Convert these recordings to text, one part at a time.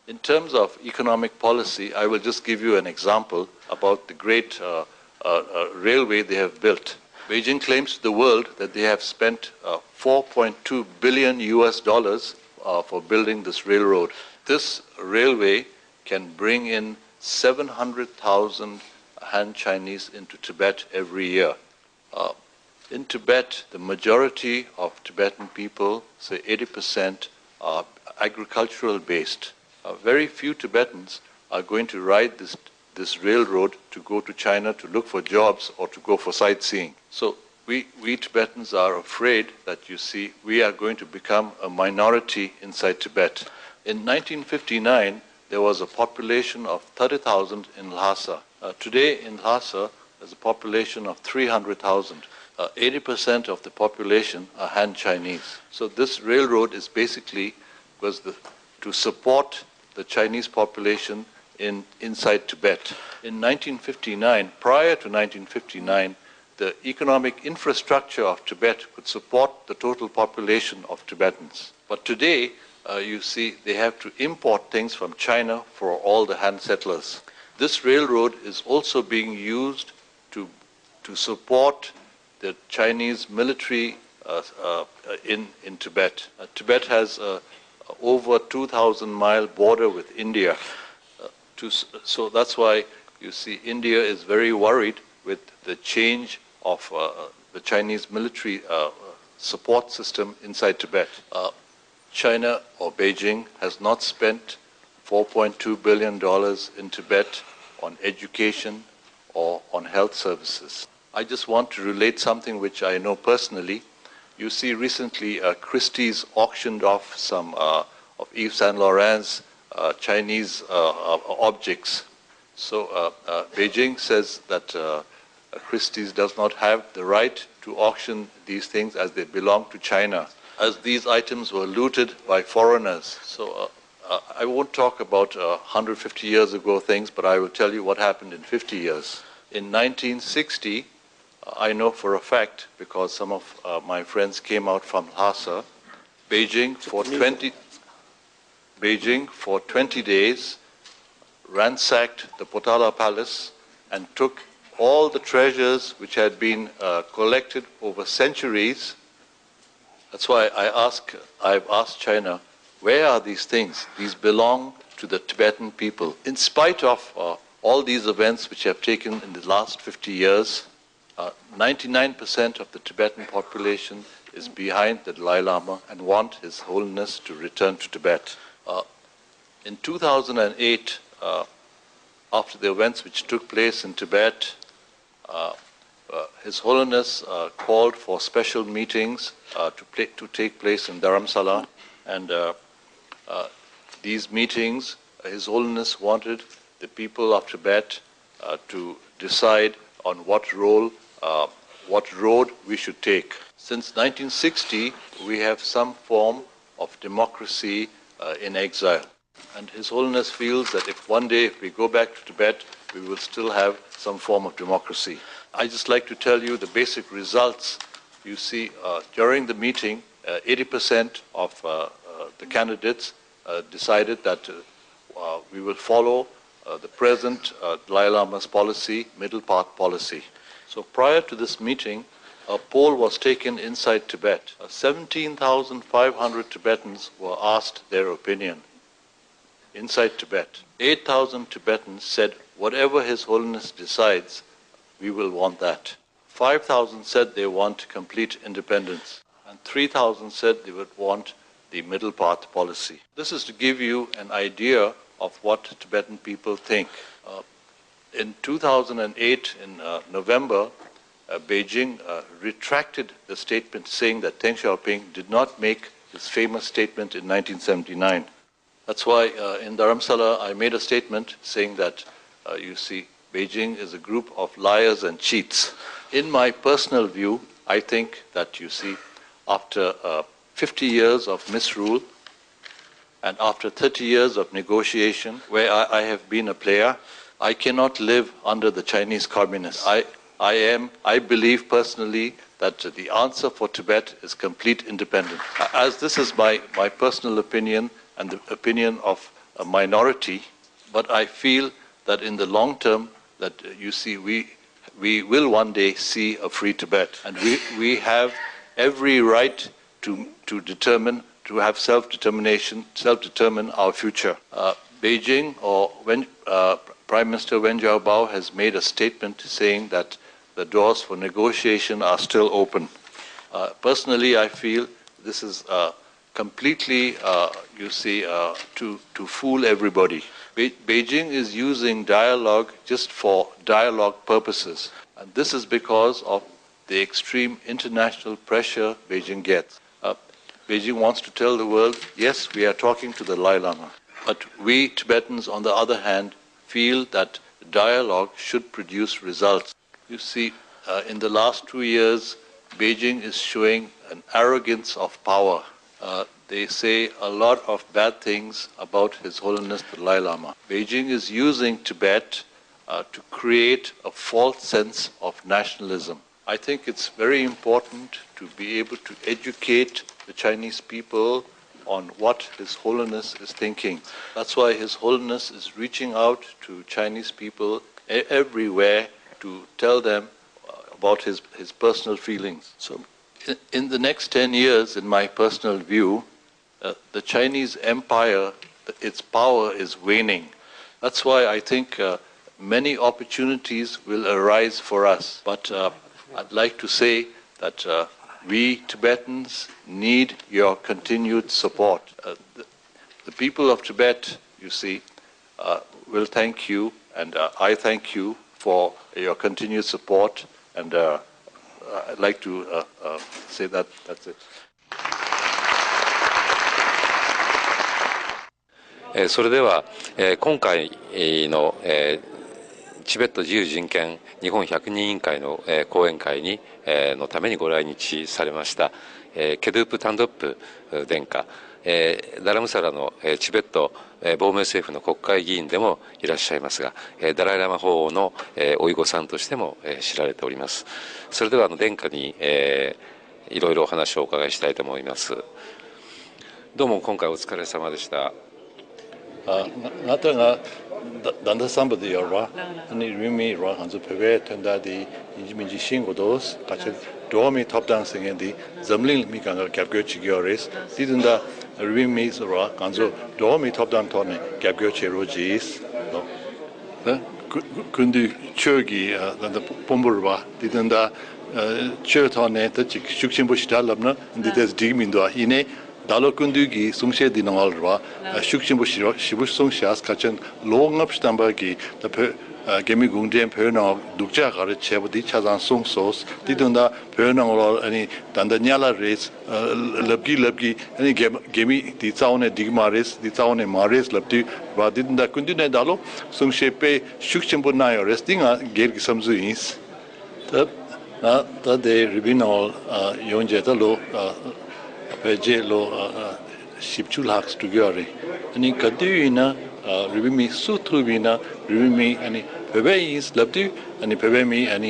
In terms of economic policy, I will just give you an example about the great railway they have built. Beijing claims to the world that they have spent 4.2 billion US dollars for building this railroad. This railway can bring in 700,000 Han Chinese into Tibet every year. In Tibet, the majority of Tibetan people, say 80%, are agricultural based. Very few Tibetans are going to ride this railroad to go to China to look for jobs or to go for sightseeing. So we Tibetans are afraid that, you see, we are going to become a minority inside Tibet. In 1959, there was a population of 30,000 in Lhasa. Today in Lhasa, there's a population of 300,000. 80% of the population are Han Chinese. So this railroad is basically to support the Chinese population inside Tibet. In 1959, prior to 1959, the economic infrastructure of Tibet could support the total population of Tibetans. But today, you see, they have to import things from China for all the Han settlers. This railroad is also being used to support the Chinese military in Tibet. Tibet has over 2,000-mile border with India. So that's why, you see, India is very worried with the change of the Chinese military support system inside Tibet. China, or Beijing, has not spent $4.2 billion in Tibet on education or on health services. I just want to relate something which I know personally. You see, recently Christie's auctioned off some of Yves Saint Laurent's Chinese objects. So Beijing says that Christie's does not have the right to auction these things as they belong to China, as these items were looted by foreigners. So I won't talk about 150 years ago things, but I will tell you what happened in 50 years. In 1960, I know for a fact, because some of my friends came out from Lhasa, Beijing for 20 days ransacked the Potala Palace and took all the treasures which had been collected over centuries. That's why I've asked China, where are these things? These belong to the Tibetan people. In spite of all these events which have taken in the last 50 years, 99% of the Tibetan population is behind the Dalai Lama and want His Holiness to return to Tibet. In 2008, after the events which took place in Tibet, His Holiness called for special meetings to take place in Dharamsala, and these meetings, His Holiness wanted the people of Tibet to decide on what road we should take. Since 1960, we have some form of democracy in exile. And His Holiness feels that if one day we go back to Tibet, we will still have some form of democracy. I just like to tell you the basic results. You see, during the meeting, 80% of the candidates decided that we will follow the present Dalai Lama's policy, middle path policy. So prior to this meeting, a poll was taken inside Tibet. 17,500 Tibetans were asked their opinion inside Tibet. 8,000 Tibetans said, whatever His Holiness decides, we will want that. 5,000 said they want complete independence. And 3,000 said they would want the middle path policy. This is to give you an idea of what Tibetan people think. In 2008, in November, Beijing retracted the statement saying that Deng Xiaoping did not make his famous statement in 1979. That's why in Dharamsala I made a statement saying that, you see, Beijing is a group of liars and cheats. In my personal view, I think that, you see, after 50 years of misrule and after 30 years of negotiation, where I have been a player, I cannot live under the Chinese communists. I believe personally that the answer for Tibet is complete independence. As this is my personal opinion and the opinion of a minority, but I feel that in the long term, that you see, we will one day see a free Tibet, and we have every right to determine, to have self-determination, self-determine our future. Beijing, or when Prime Minister Wen Jiabao has made a statement saying that the doors for negotiation are still open. Personally, I feel this is completely, to fool everybody. Beijing is using dialogue just for dialogue purposes. And this is because of the extreme international pressure Beijing gets. Beijing wants to tell the world, yes, we are talking to the Dalai Lama. But we Tibetans, on the other hand, feel that dialogue should produce results. You see, in the last 2 years, Beijing is showing an arrogance of power. They say a lot of bad things about His Holiness the Dalai Lama. Beijing is using Tibet to create a false sense of nationalism. I think it's very important to be able to educate the Chinese people on what His Holiness is thinking. That's why His Holiness is reaching out to Chinese people everywhere to tell them about his personal feelings. So in the next 10 years, in my personal view, the Chinese empire, its power is waning. That's why I think many opportunities will arise for us. But I'd like to say that we Tibetans need your continued support. The people of Tibet, you see, will thank you, and I thank you for your continued support, and I'd like to say that that's it. それでは、今回の、チベット自由人権日本百人委員会の、講演会に、のためにご来日されました、ケドゥープ・タンドップ殿下、ダラムサラの、チベット、亡命政府の国会議員でもいらっしゃいますが、ダライ・ラマ法王の、おいごさんとしても、知られております。それでは殿下に、いろいろお話をお伺いしたいと思います。どうも今回お疲れ様でした。Nga danda samba de yorwa ani rimi ro hanzu pewe tenda di injiminji shingo dos kache domi top dancing in di zamling mi kanga kapgyo chigyores didunda rimi ro hanzu domi top down tone kapgyo cherojis no kundu chogi danda pomburwa didunda chotone ta chik shukshimbo shidalabna dides digmindo ine 달로 군두기 송셰 디나얼과 슈크심부 시부 송샤스 같은 롱업 스tamba기 더 게미 공대엔 표현어 독자 가르쳐버디 차단 송소스 디든다 표현어로 아니 단다냐라 레스 럽기 아니 게미 디자온의 디마레스 디자온의 마레스 럽디 바디든다 군두네 달로 송셰페 슈크심부 나요 레스팅아 게르기 섬즈인스 더데 리비노 용제달로 Pejelo Shipchulaks together. And in Kaduina, Ribimi Sutrubina, Ribimi, and Pebeis, Labdu, and Pebemi, and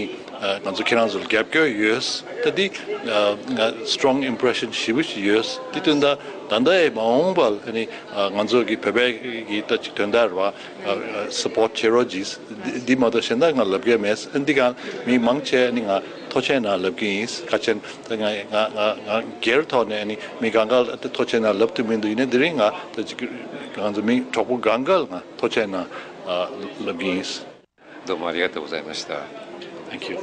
Kanzukiranzul Gapgo years, Tadi strong impression Shibush years, Titunda, Danda Maombal, and Ganzogi Pebe Tachitandarwa, support Cherogis, Dimada Shendanga Labgames, and Digan, me Mangche, and 토체나 럽기스 같은 nga gertone ani mi gangal tochena 럽트민도 이네 드링가 간저 미 토고 gangal nga tochena 럽기스. どうもありがとうございました。Thank you.